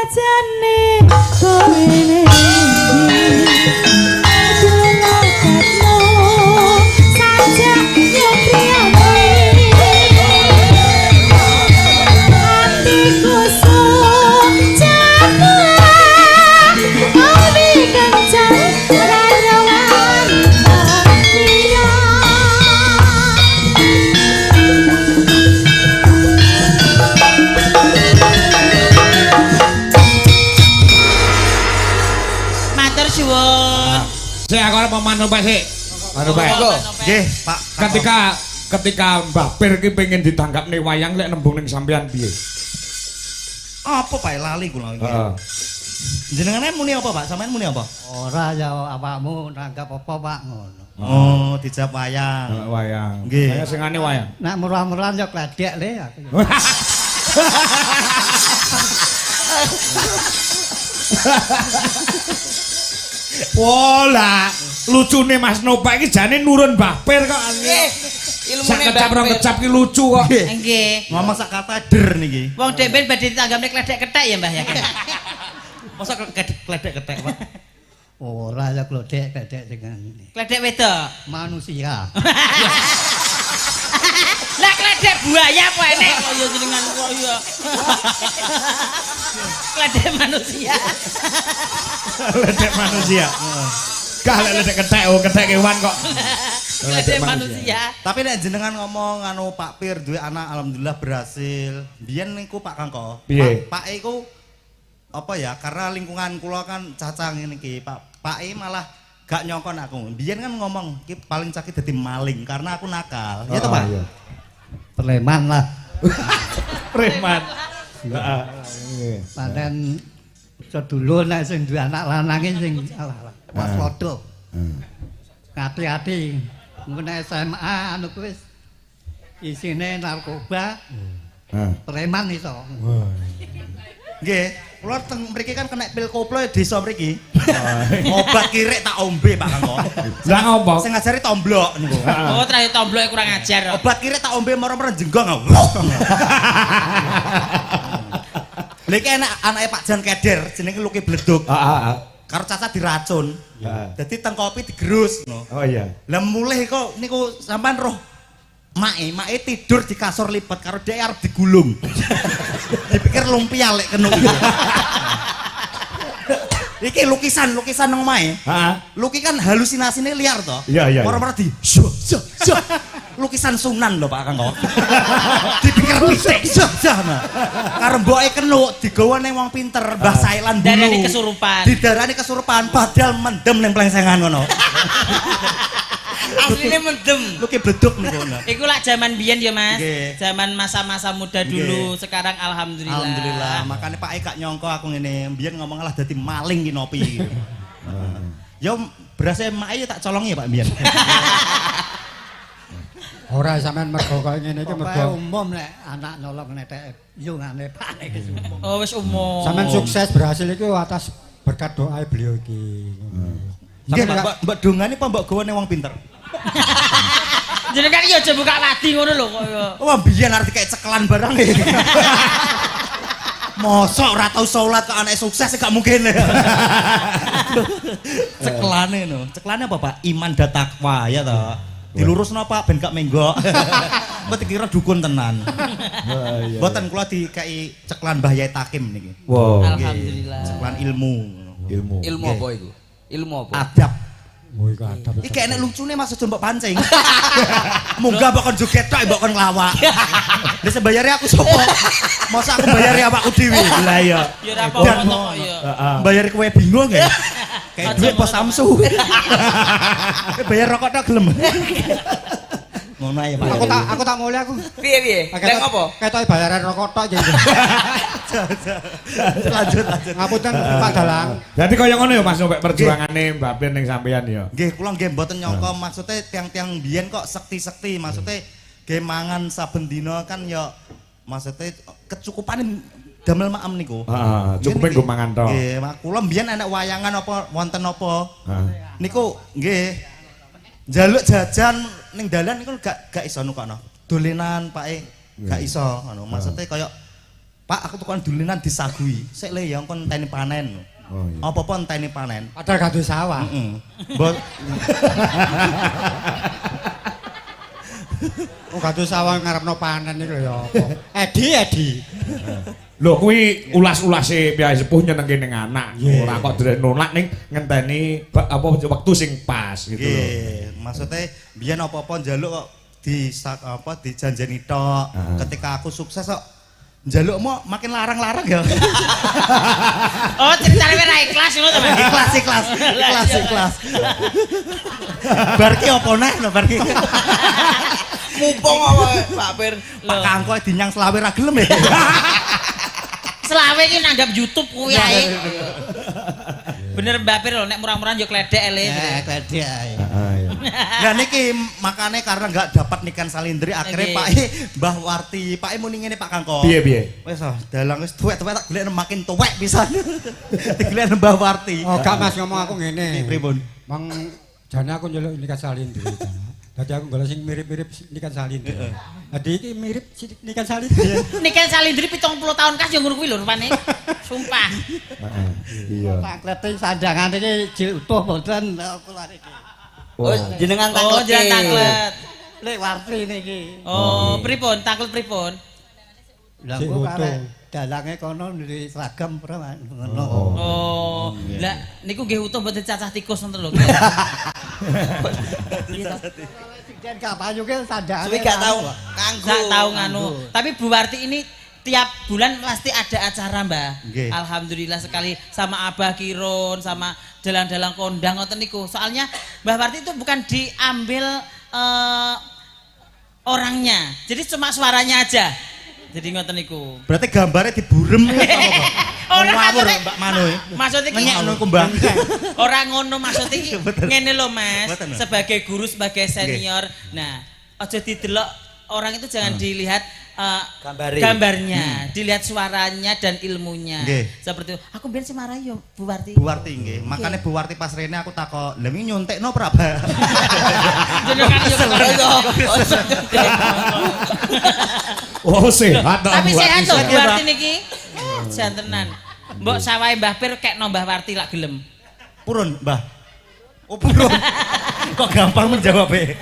sajane kowe Saya kalau pemandu Pak sih. Mandu Pak. Nggih, Pak. Ketika Mbah Pir ki pengen ditangkap nih wayang lek nembung ning sampean piye? Apa Pak lali kula iki. Jenengane muni apa Pak? Sampeyan muni apa? Ora ya awakmu nanggap apa Pak ngono. Oh, dijawab wayang. Wayang. Nggih. Saya singane wayang. Nek murah-murah ya kledek le aku. Wola, lucune Mas Nopak iki jane nurun Mbah Pir kok. Ilmune kecap rong kecap ki lucu kok. Nggih. Ngomong sak kata der niki. Wong demben badhe ditanggamne kledek kethek ya Mbah ya. Masa kledek ketek Pak. Ora ya kledek sing ngene. Kledek wedok. Manusia. Lah kledek buaya kok enek kok ya jenengan kok ya. Kledek manusia. Kledek manusia. Gak lek ketek kewan kok. Kledek manusia. Tapi nek jenengan ngomong anu Pak Pir duwe anak alhamdulillah berhasil. Biyen niku Pak Kangko. Piye? Pak iku apa ya? Karena lingkungan kula kan cacang ngene iki, Pak. Pak malah gak nyongkon aku. Biyen kan ngomong ki paling sakit dadi maling karena aku nakal. Ya toh, Pak? Preman lah. Preman. Heeh. Panen sedulur nek sing duwe anak lanange sing alah waspada. Hati-hati. Ngene SMA anu kuwi wis isine narkoba. Preman iso. Nggih, kula teng mriki kan kena pil koplo desa mriki. Obat kirek tak ombe Pak Kangko. Lah ngopo? Sing ngajari tomblok niku. Oh, terakhir tombloke kurang ajar. Obat kirek tak ombe moro-moro jenggong aku. Lha iki anake Pak Jan Keder jenenge Luki Bleduk. Heeh. Karo cacat diracun. Dadi teng kopi digerus ngono. Oh iya. Lah mulih kok niku sampean roh Mae tidur di kasur lipat karo dhek arep digulung. Dipikir lumpia lek kenu. Iki lukisan nang Mae. Heeh. Luki kan halusinasine liar to. Iya. Moro-moro di lukisan Sunan lho Pak Kangko. Dipikir pitik nah. Karo mboke kenu digawa ning wong pinter, Mbah Sailan dulu. Darani kesurupan. Didarani kesurupan padahal mendem ning plengsengan ngono. Asline mendem. Luki Bleduk niku. Iku lak zaman biyen ya Mas. Nggih. Zaman masa-masa muda dulu, sekarang alhamdulillah. Alhamdulillah. Makanya Pak gak nyongko aku ngene, mbiyen ngomong lah dadi maling ki nopi. Ya berasa Mae tak colongi ya Pak mbiyen. Ora sampean mergo kaya ngene iki mergo umum nek anak nyolong netek yungane Pak iki umum. Oh wis umum. Sampean sukses berhasil itu atas berkat doa beliau iki. Nggih Mbak dongane apa mbok gawane wong pinter? Jenengan iki aja buka lati ngono lho kaya. Wah biyen arti kayak cekelan barang iki. Mosok ora tau salat kok anak sukses gak mungkin. Cekelane no. Cekelane apa Pak? Iman dan takwa ya toh. Dilurusno Pak ben gak menggok. Mbok dikira dukun tenan. Mboten kula dikai ceklan Mbah Yai Takim niki. Wow. Alhamdulillah. Ceklan ilmu. Ilmu apa iku? Ilmu apa? Adab. Oh iku adab. Iki enek lucune Mas aja mbok pancing. Munggah mbok kon joget tok mbok kon nglawak. Lah sembayare aku sapa? Masa aku bayari awakku dhewe. Lah iya. Ya ora apa-apa to ya. Bayar kowe bingung ya. Kayak duit pos Samsu. Bayar rokok tok gelem. Ngono ae Pak. Aku tak mulai aku. Piye? Lek apa? Ketoke bayaran rokok tok iki. Lanjut. Ngapunten Pak Dalang. Jadi kaya ngono ya Mas Nopek perjuangane Mbak Pir ning sampean ya. Nggih, kula nggih mboten nyangka maksudnya tiang-tiang biyen kok sekti-sekti, maksudnya nggih mangan saben dina kan ya maksudnya kecukupane damel maem niku. Heeh, cukupe nggo mangan tok. Nggih, kula mbiyen enek wayangan apa wonten apa. Niku nggih njaluk jajan ning dalan niku gak iso nukono. Dolenan Pak gak iso ngono. Maksudnya kaya Pak aku tukaran dulinan disagui. Sik le ya engko enteni panen. Oh iya. Apa-apa enteni panen. Padahal gadu sawah. Heeh. Mbok Oh gadu sawah ngarepno panen iki lho ya apa. Edi. Lho kuwi ulas-ulase piyai sepuh nyenengke ning anak. Ora kok derek nolak ning ngenteni apa wektu sing pas gitu lho. nggih, maksudnya biyen apa-apa njaluk kok dijanjeni tok. Ketika aku sukses kok njaluk makin larang-larang ya. Oh, ceritane ora ikhlas ngono to, Mas. Ikhlas. Bar ki apa neh lho bar ki. Mumpung apa Pak Pir. Pak Kangko dinyang selawe ra gelem ya. Selawe iki nanggap YouTube kuwi ae. Bener Mbak Pir lho nek murah-murahan yo kledek ele. Kledek ae. Nah niki makane karena enggak dapat nikan salindri akhirnya Pak Mbah Warti, Pak muni ngene Pak Kangko. Piye? Wis dalang wis tuwek-tuwek tak golek makin tuwek pisan. Digolek Mbah Warti. Oh gak Mas ngomong aku ngene. Pripun? Mang jane aku njaluk nikan salindri. Dadi aku golek sing mirip-mirip nikan salindri. Dadi iki mirip nikan salindri. Niken Salindri 70 tahun kas yo ngono kuwi lho rupane. Sumpah. Iya. Tak klete sandangan iki jil utuh boten aku lari iki. Oh, jenengan Oh, tanglet. jangan tanglet. Lek Warti niki. Oh, pripun? Tanglet pripun? Lah kok karek dalange kono duwe seragam ora ngono. Oh, lah niku nggih utuh mboten cacah tikus nonton lho. Jan gak payuke sandangan. Suwi gak tahu kanggo. Gak tahu nganu. Tapi Bu Warti ini tiap bulan pasti ada acara, Mbah. Nggih. Alhamdulillah sekali sama Abah Kirun, sama dalang-dalang kondang ngoten niku. Soalnya Mbah Warti itu bukan diambil orangnya. Jadi cuma suaranya aja. Jadi ngoten niku. Berarti gambarnya diburem ya apa Pak? Ora Ngawur maksudnya- Mbak Manoy. Maksudnya iki Ngenyek ngono kumbang. Ora ngono maksudnya iki ngene lho Mas, Betul. sebagai guru sebagai senior. Nah, aja didelok orang itu jangan dilihat Gambare. gambarnya, dilihat suaranya dan ilmunya. Nggih. Seperti itu. Aku biyen sih marah yo Bu Warti. Bu Warti nggih. Makane Bu Warti pas rene aku takok, "Lha iki nyontekno ora, Pak?" Jenengan yo Oh sehat toh. Tapi Bu sehat Warti. tuh Bu ya, Warti Pak. niki. Sehat tenan. Mbok sawahe Mbah Pir kekno Mbah Warti lak gelem. Purun, Mbah. Oh, purun. Kok gampang menjawabnya?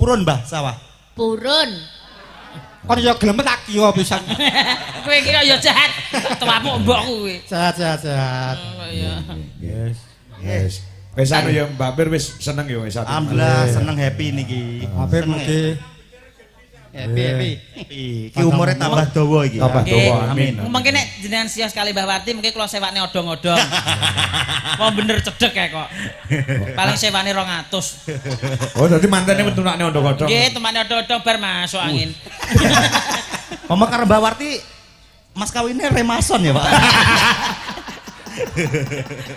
Purun, Mbah, sawah. Purun. Kon yo gelem tak kiyo pisan. Kowe kira yo jahat. Tuamu mbok kuwi. Sehat. Oh iya. Yes. Wis anu ya Mbak Pir wis seneng ya wis. Alhamdulillah seneng happy niki. Hampir Seneng mugi happy. Iki umure tambah dawa iki. Tambah Oke. dawa, amin. Mungkin nek jenengan sias kali Mbah Warti mungkin kula sewakne odong-odong. Mau bener cedek ya kok. Paling sewane 200. Oh dadi mantene mentunakne ondong-ondong. Nggih, temane odong-odong bar masuk angin. Mama karo Mbak Warti mas kawinnya remason ya, Pak.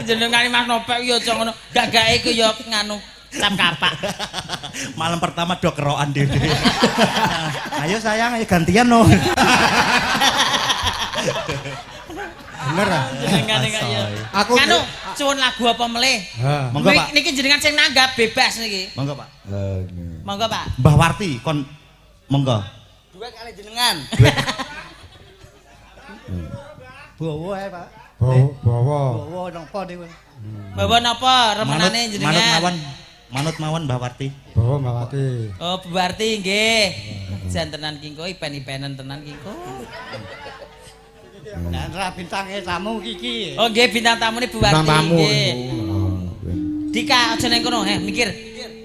Jenengane Mas Nopek yo aja ngono. Gak iku yo nganu cap kapak. Malam pertama do kerokan dhewe. Ayo sayang, ayo gantian no. bener ah. Jenengane kok yo. Aku Kanu cuwun lagu apa meleh? Ha. Monggo, Pak. Niki jenengan sing nanggap bebas niki. Monggo, Pak. Monggo, Pak. Mbah Warti kon monggo. Duet kali jenengan. Bawa ae, Pak. Bawa. Bawa napa niku? Bawa napa remenane jenengan? Manut mawon Mbah Warti. Bawa Mbawati. Oh, Bu Warti nggih. Jan tenan kingko ipen-ipenen tenan kingko. Lah ra bintange tamu iki. Oh nggih bintang tamune Bu Warti Tamu. nggih. Dika aja nang kono, mikir.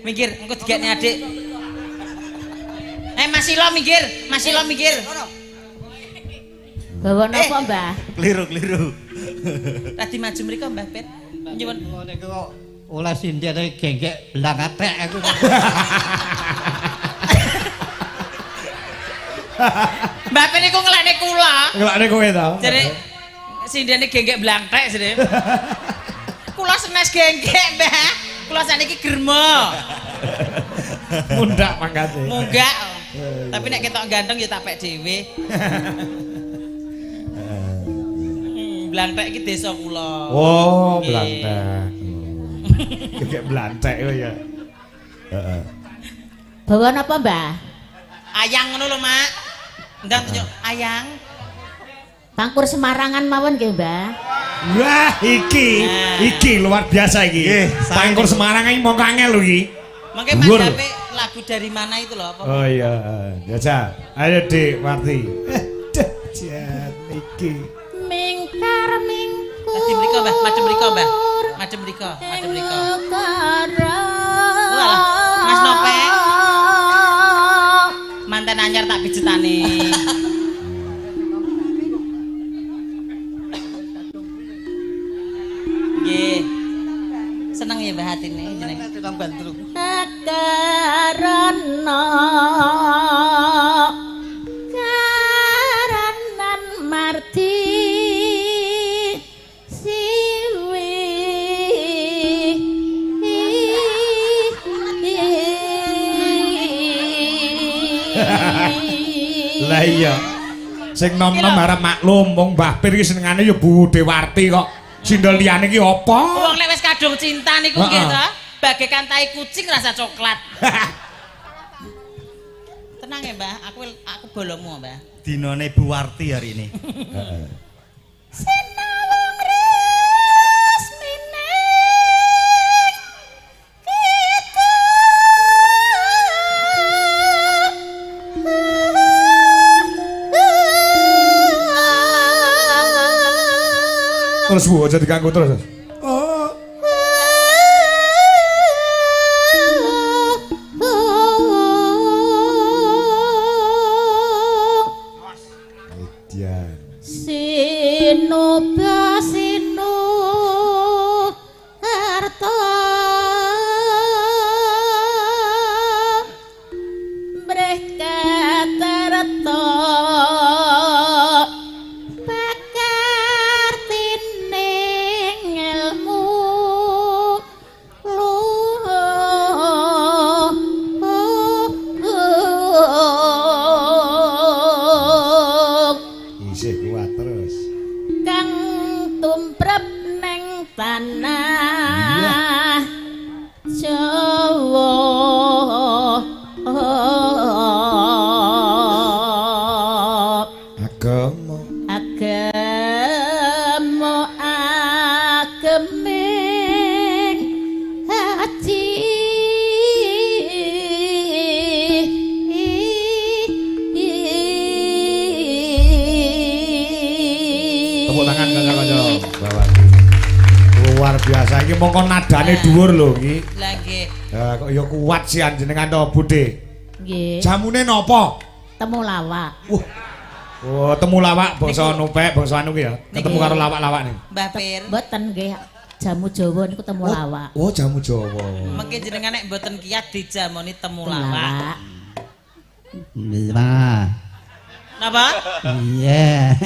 Mikir engko digekne adik. Mas Ilo mikir. Bawa napa, Mbah? Keliru. Tadi maju mriko Mbah Pet. Nyuwun. Niku kok oleh sindene genggek belang atek aku. Mbah Pet niku ngelekne kula. Ngelakne kowe ta? Jadi sindene genggek blangtek sini. Kula senes genggek, Mbah. Kula saniki germo. Mundak mangkate. Munggak. Tapi nek ketok ganteng ya tak pek dhewe. Blangtek iki desa kula. Oh, Nggih. blantek. Kayak blantek kowe ya. Heeh. Bawa napa, Mbah? Ayang ngono lho, Mak. Ndang tunjuk ayang. Pangkur Semarangan mawon nggih, Mbah. Wah, iki luar biasa iki. Nggih, Pangkur saya- Semarang iki mongko angel lho iki. Mungkin Mas Dhuwur. Dape lagu dari mana itu loh apa? Oh iya, biasa. Ayo Dik, Warti. Jan iki. Mingkar mingkur. Di mriko, Mbah, madhep mriko, Mbah. Madhep mriko, madhep mriko. Walah, Mas Nopek. Manten anyar tak pijetane. Nggih. Seneng ya Mbah atine jeneng. Tukang bandrung. Karana karanan marti siwi Lah iya. Sing nom-nom arep maklum wong Mbah Pir iki senengane ya Budhe Warti kok. Sindel liyane iki apa? Wong lek wis kadung cinta niku nggih Heeh. to, bagaikan tai kucing rasa coklat. Tenang ya, Mbah, aku bolongmu, Mbah. Dinone Bu Warti hari ini. Sinawang resmine kita Terus Bu aja diganggu terus. Dian. Sinoba sino harta mereka terto pakar tining ilmu Isih kuat terus. kang tumprap neng tanah Jawa Agama. agama ageming haji Tepuk tangan kanca-kanca Mbah Warti. Luar biasa iki mongko nadane dhuwur lho iki. Lah nggih. Kok ya kuat sih jenengan to Budhe. nggih Jamune napa? temu lawak Oh, temu lawak bangsa Nupek, bangsa anu ki ya. Ketemu Niki. karo lawak-lawak nih. Mbah Pir. mboten nggih jamu Jawa niku temu lawak Oh, jamu Jawa. Mengki jenengan nek mboten kiat dijamoni temu Temu lawak. Nah. Napa? Iya.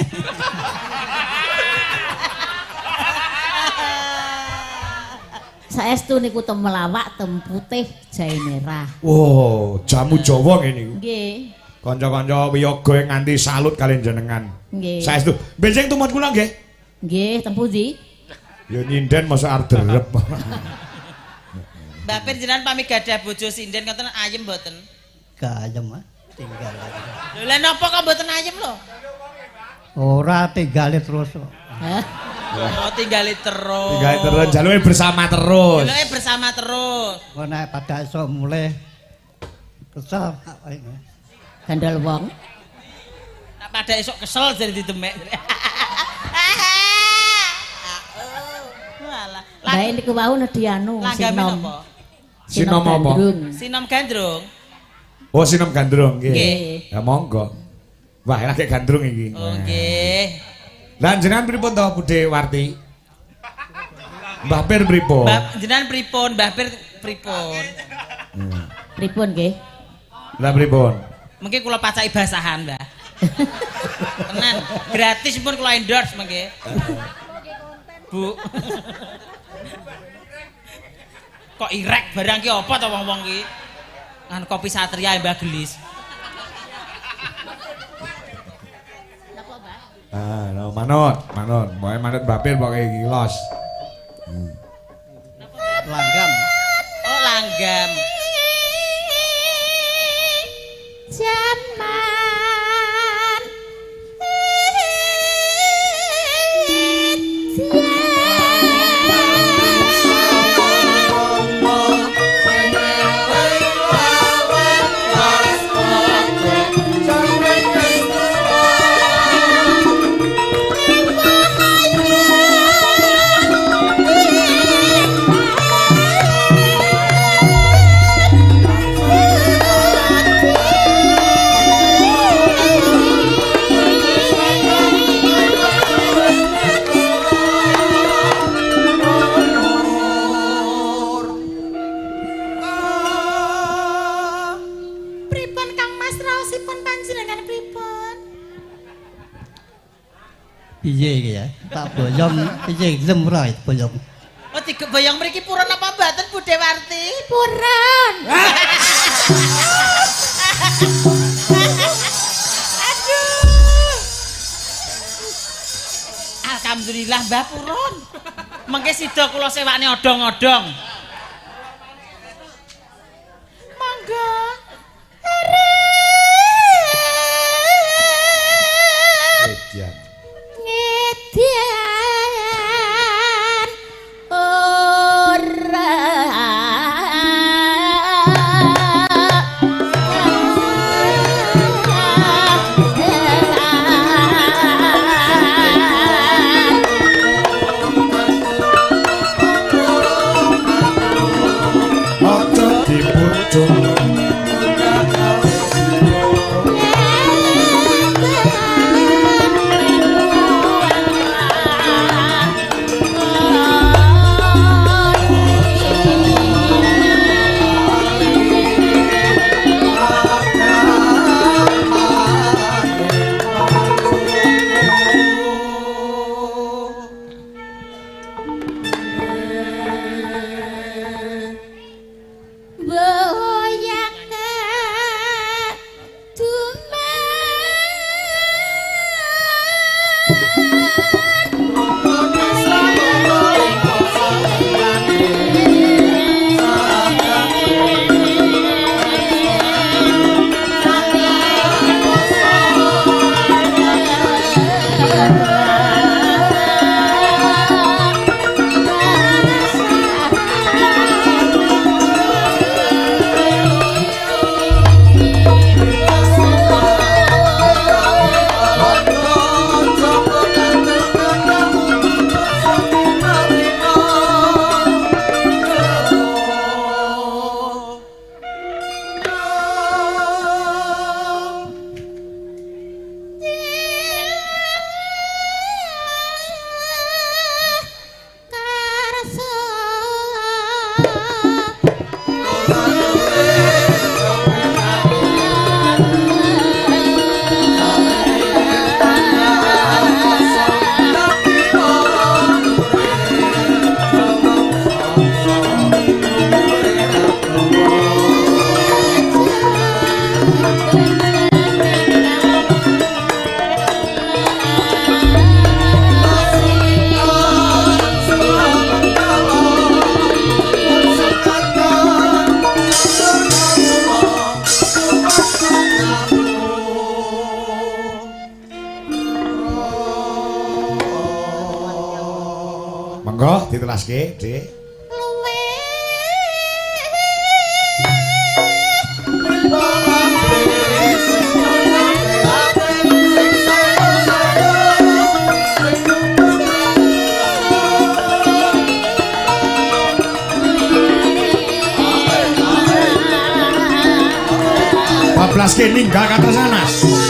saestu niku temu lawak temu putih jahe merah Wow, jamu Jawa ngene iku. nggih Kanca-kanca wiyaga nganti salut kalian jenengan. nggih Saestu. Benjing tumut kula nggih. nggih temu pundi Ya nyinden masa arep derep. Mbah Pir jenengan pamit gadah bojo sinden ngoten ayem mboten? Kayem ah. Tinggal. Lho lha napa kok mboten ayem lho? Ora tinggal terus. Hah? Oh tinggali terus. Tinggal terus jaluke bersama terus. Jaluke bersama terus. Kok nek pada iso mulai kesel gandol wong Tak pada esok kesel jadi didemek. Walah. bae niku wau nedhi anu Langgame sinom napa? Sinom apa? gandrung. Sinom gandrung. Oh, sinom gandrung nggih. Nggih. Ya monggo. Wah, lagi gandrung iki. Oh nggih. Lah jenengan pripun to Budhe Warti? Mbah Pir pripun? Mbah jenengan pripun? Mbah Pir pripun? pripun nggih Lah pripun? Mungkin kula pacai basahan, Mbah. Tenan, gratis pun kula endorse mengke. Bu. Kok irek barang ki apa to wong-wong ki? Ngan kopi Satria Mbah Gelis. Ah, no, manut. Pokoke manut Mbah Pir pokoke iki los. langgam. Oh, langgam. jaman piye iki ya? Tak boyong piye gelem ora boyong. Oh digeboyong mriki purun apa mboten Bu Dewarti? Purun. Alhamdulillah Mbah purun. Mengke sida kula sewakne odong-odong. Mangga. Edian. Ngedian ora Ojo dipucung. Monggo ditelaske, Dik. Bablaske ninggal Katrasanas.